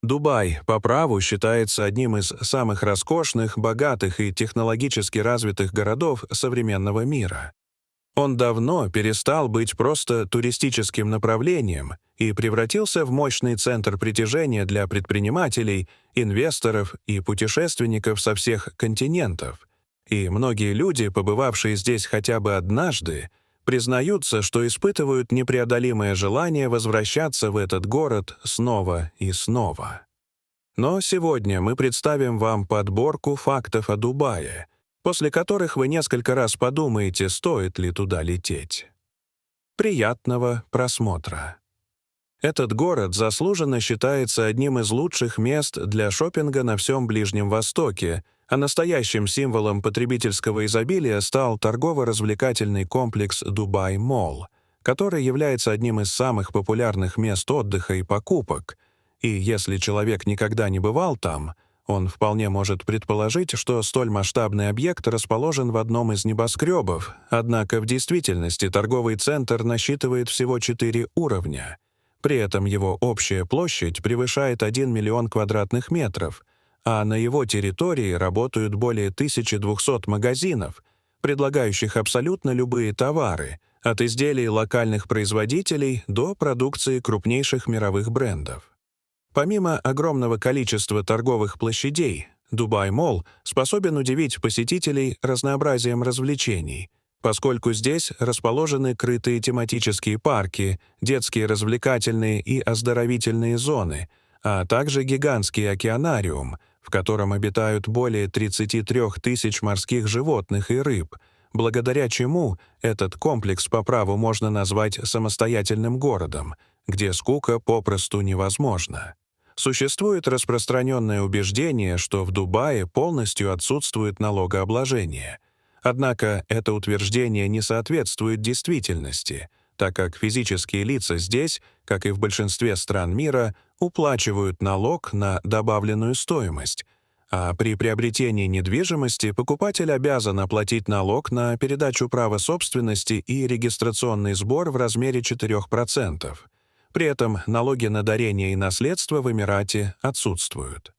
Дубай по праву считается одним из самых роскошных, богатых и технологически развитых городов современного мира. Он давно перестал быть просто туристическим направлением и превратился в мощный центр притяжения для предпринимателей, инвесторов и путешественников со всех континентов. И многие люди, побывавшие здесь хотя бы однажды, признаются, что испытывают непреодолимое желание возвращаться в этот город снова и снова. Но сегодня мы представим вам подборку фактов о Дубае, после которых вы несколько раз подумаете, стоит ли туда лететь. Приятного просмотра. Этот город заслуженно считается одним из лучших мест для шопинга на всем Ближнем Востоке, а настоящим символом потребительского изобилия стал торгово-развлекательный комплекс Дубай Молл, который является одним из самых популярных мест отдыха и покупок. И если человек никогда не бывал там, он вполне может предположить, что столь масштабный объект расположен в одном из небоскребов, однако в действительности торговый центр насчитывает всего 4 уровня. При этом его общая площадь превышает 1 миллион квадратных метров, а на его территории работают более 1200 магазинов, предлагающих абсолютно любые товары, от изделий локальных производителей до продукции крупнейших мировых брендов. Помимо огромного количества торговых площадей, Дубай Молл способен удивить посетителей разнообразием развлечений, поскольку здесь расположены крытые тематические парки, детские развлекательные и оздоровительные зоны, а также гигантский океанариум, в котором обитают более 33 тысяч морских животных и рыб, благодаря чему этот комплекс по праву можно назвать самостоятельным городом, где скука попросту невозможна. Существует распространенное убеждение, что в Дубае полностью отсутствует налогообложение. Однако это утверждение не соответствует действительности, так как физические лица здесь, как и в большинстве стран мира, уплачивают налог на добавленную стоимость, а при приобретении недвижимости покупатель обязан оплатить налог на передачу права собственности и регистрационный сбор в размере 4%. При этом налоги на дарение и наследство в Эмирате отсутствуют.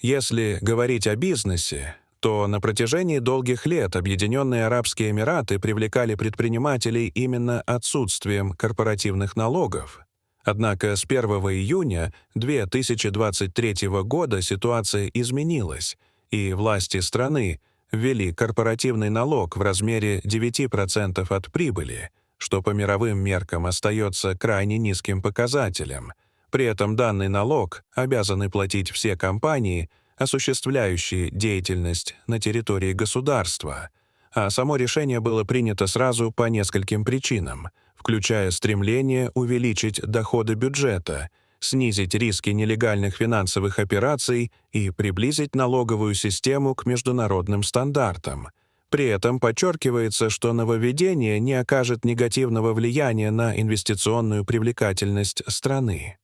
Если говорить о бизнесе, то на протяжении долгих лет Объединенные Арабские Эмираты привлекали предпринимателей именно отсутствием корпоративных налогов. Однако с 1 июня 2023 года ситуация изменилась, и власти страны ввели корпоративный налог в размере 9% от прибыли, что по мировым меркам остается крайне низким показателем. При этом данный налог обязаны платить все компании, осуществляющие деятельность на территории государства, а само решение было принято сразу по нескольким причинам, включая стремление увеличить доходы бюджета, снизить риски нелегальных финансовых операций и приблизить налоговую систему к международным стандартам. При этом подчеркивается, что нововведение не окажет негативного влияния на инвестиционную привлекательность страны.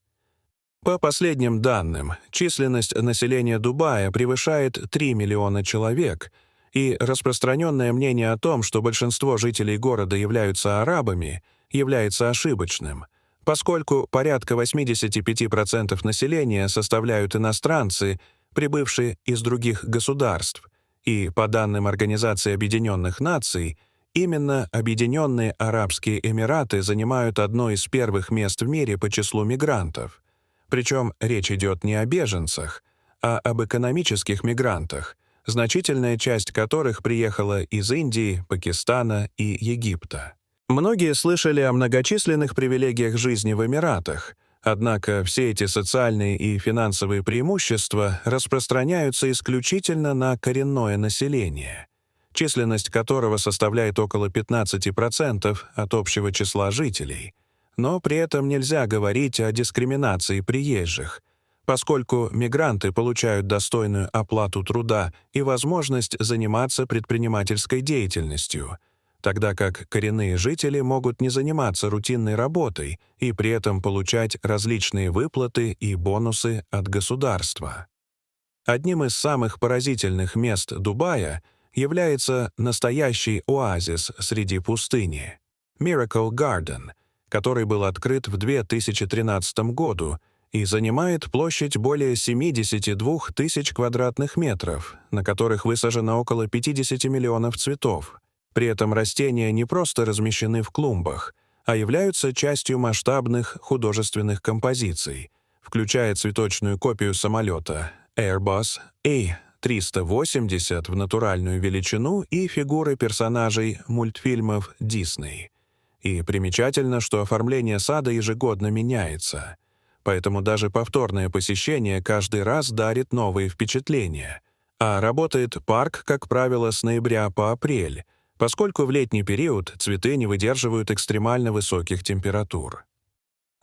По последним данным, численность населения Дубая превышает 3 миллиона человек, и распространенное мнение о том, что большинство жителей города являются арабами, является ошибочным, поскольку порядка 85% населения составляют иностранцы, прибывшие из других государств, и, по данным Организации Объединенных Наций, именно Объединенные Арабские Эмираты занимают одно из первых мест в мире по числу мигрантов. Причем речь идет не о беженцах, а об экономических мигрантах, значительная часть которых приехала из Индии, Пакистана и Египта. Многие слышали о многочисленных привилегиях жизни в Эмиратах, однако все эти социальные и финансовые преимущества распространяются исключительно на коренное население, численность которого составляет около 15% от общего числа жителей. Но при этом нельзя говорить о дискриминации приезжих, поскольку мигранты получают достойную оплату труда и возможность заниматься предпринимательской деятельностью, тогда как коренные жители могут не заниматься рутинной работой и при этом получать различные выплаты и бонусы от государства. Одним из самых поразительных мест Дубая является настоящий оазис среди пустыни — Miracle Garden, который был открыт в 2013 году и занимает площадь более 72 тысяч квадратных метров, на которых высажено около 50 миллионов цветов. При этом растения не просто размещены в клумбах, а являются частью масштабных художественных композиций, включая цветочную копию самолета Airbus A380 в натуральную величину и фигуры персонажей мультфильмов Disney. И примечательно, что оформление сада ежегодно меняется, поэтому даже повторное посещение каждый раз дарит новые впечатления. А работает парк, как правило, с ноября по апрель, поскольку в летний период цветы не выдерживают экстремально высоких температур.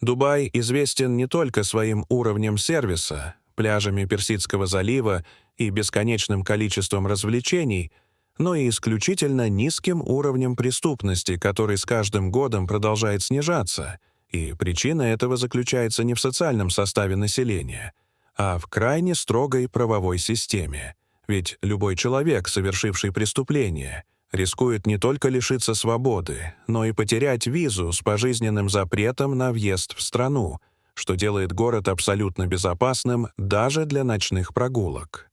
Дубай известен не только своим уровнем сервиса, пляжами Персидского залива и бесконечным количеством развлечений, но и исключительно низким уровнем преступности, который с каждым годом продолжает снижаться, и причина этого заключается не в социальном составе населения, а в крайне строгой правовой системе. Ведь любой человек, совершивший преступление, рискует не только лишиться свободы, но и потерять визу с пожизненным запретом на въезд в страну, что делает город абсолютно безопасным даже для ночных прогулок.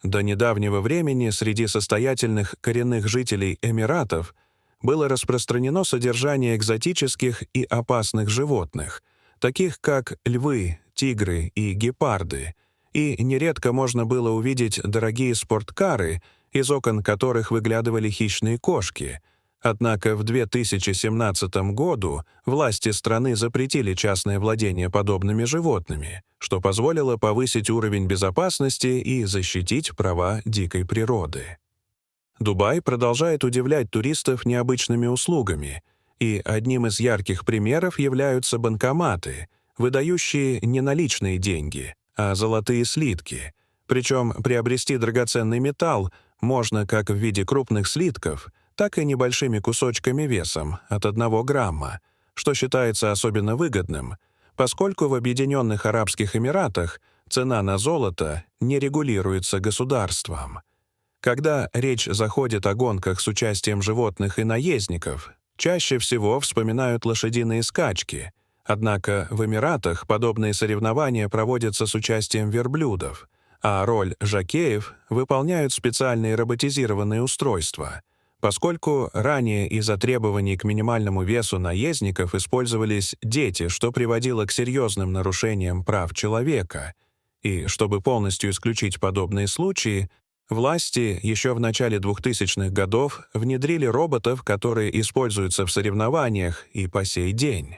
До недавнего времени среди состоятельных коренных жителей Эмиратов было распространено содержание экзотических и опасных животных, таких как львы, тигры и гепарды, и нередко можно было увидеть дорогие спорткары, из окон которых выглядывали хищные кошки. Однако в 2017 году власти страны запретили частное владение подобными животными, что позволило повысить уровень безопасности и защитить права дикой природы. Дубай продолжает удивлять туристов необычными услугами, и одним из ярких примеров являются банкоматы, выдающие не наличные деньги, а золотые слитки. Причем приобрести драгоценный металл можно как в виде крупных слитков, так и небольшими кусочками весом от 1 грамма, что считается особенно выгодным, поскольку в Объединенных Арабских Эмиратах цена на золото не регулируется государством. Когда речь заходит о гонках с участием животных и наездников, чаще всего вспоминают лошадиные скачки, однако в Эмиратах подобные соревнования проводятся с участием верблюдов, а роль жокеев выполняют специальные роботизированные устройства, поскольку ранее из-за требований к минимальному весу наездников использовались дети, что приводило к серьезным нарушениям прав человека. И чтобы полностью исключить подобные случаи, власти еще в начале 2000-х годов внедрили роботов, которые используются в соревнованиях и по сей день.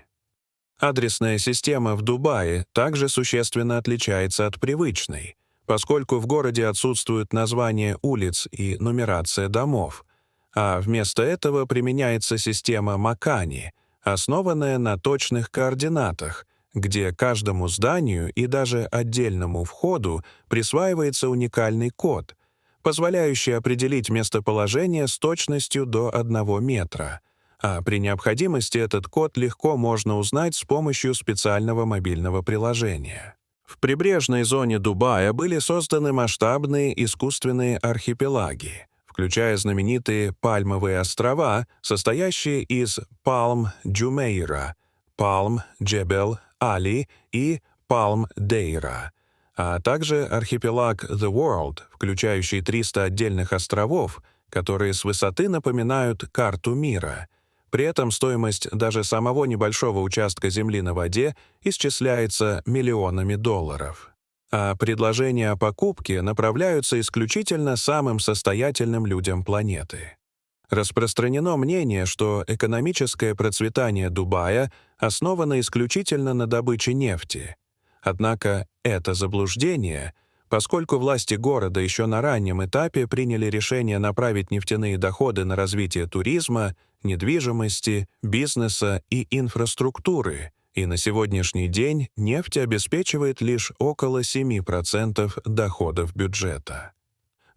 Адресная система в Дубае также существенно отличается от привычной, поскольку в городе отсутствуют названия улиц и нумерация домов, а вместо этого применяется система Макани, основанная на точных координатах, где каждому зданию и даже отдельному входу присваивается уникальный код, позволяющий определить местоположение с точностью до 1 метра, а при необходимости этот код легко можно узнать с помощью специального мобильного приложения. В прибрежной зоне Дубая были созданы масштабные искусственные архипелаги, включая знаменитые Пальмовые острова, состоящие из Палм-Джумейра, Палм-Джебел-Али и Палм-Дейра, а также архипелаг The World, включающий 300 отдельных островов, которые с высоты напоминают карту мира. При этом стоимость даже самого небольшого участка земли на воде исчисляется миллионами долларов. А предложения о покупке направляются исключительно самым состоятельным людям планеты. Распространено мнение, что экономическое процветание Дубая основано исключительно на добыче нефти. Однако это заблуждение, поскольку власти города еще на раннем этапе приняли решение направить нефтяные доходы на развитие туризма, недвижимости, бизнеса и инфраструктуры, и на сегодняшний день нефть обеспечивает лишь около 7% доходов бюджета.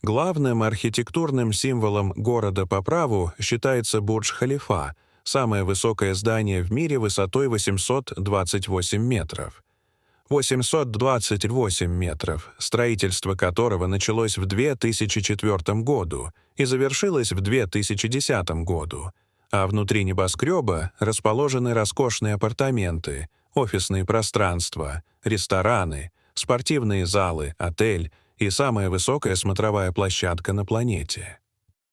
Главным архитектурным символом города по праву считается Бурдж-Халифа, самое высокое здание в мире высотой 828 метров. 828 метров, строительство которого началось в 2004 году и завершилось в 2010 году, а внутри небоскреба расположены роскошные апартаменты, офисные пространства, рестораны, спортивные залы, отель и самая высокая смотровая площадка на планете.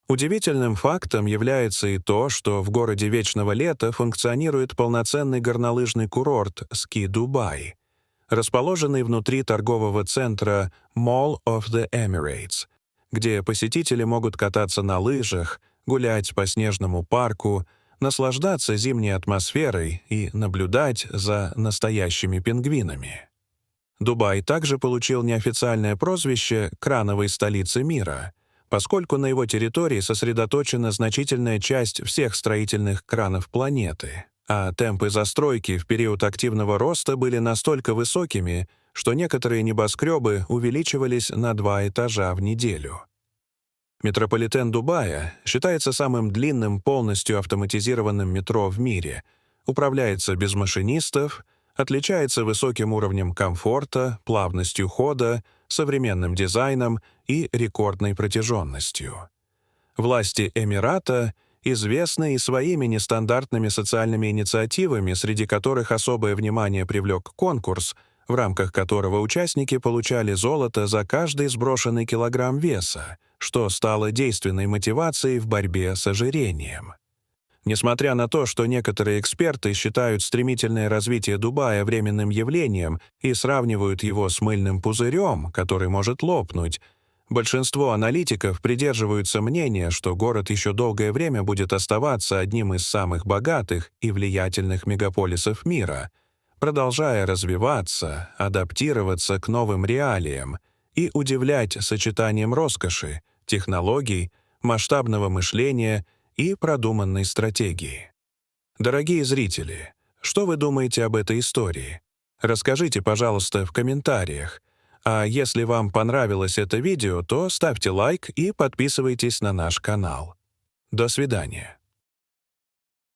Удивительным фактом является и то, что в городе Вечного Лета функционирует полноценный горнолыжный курорт «Ski Dubai», расположенный внутри торгового центра Mall of the Emirates, где посетители могут кататься на лыжах, гулять по снежному парку, наслаждаться зимней атмосферой и наблюдать за настоящими пингвинами. Дубай также получил неофициальное прозвище «крановой столицы мира», поскольку на его территории сосредоточена значительная часть всех строительных кранов планеты, а темпы застройки в период активного роста были настолько высокими, что некоторые небоскребы увеличивались на 2 этажа в неделю. Метрополитен Дубая считается самым длинным полностью автоматизированным метро в мире, управляется без машинистов, отличается высоким уровнем комфорта, плавностью хода, современным дизайном и рекордной протяженностью. Власти Эмирата известны и своими нестандартными социальными инициативами, среди которых особое внимание привлек конкурс, в рамках которого участники получали золото за каждый сброшенный килограмм веса, что стало действенной мотивацией в борьбе с ожирением. Несмотря на то, что некоторые эксперты считают стремительное развитие Дубая временным явлением и сравнивают его с мыльным пузырем, который может лопнуть, большинство аналитиков придерживаются мнения, что город еще долгое время будет оставаться одним из самых богатых и влиятельных мегаполисов мира, продолжая развиваться, адаптироваться к новым реалиям и удивлять сочетанием роскоши, технологий, масштабного мышления и продуманной стратегии. Дорогие зрители, что вы думаете об этой истории? Расскажите, пожалуйста, в комментариях. А если вам понравилось это видео, то ставьте лайк и подписывайтесь на наш канал. До свидания.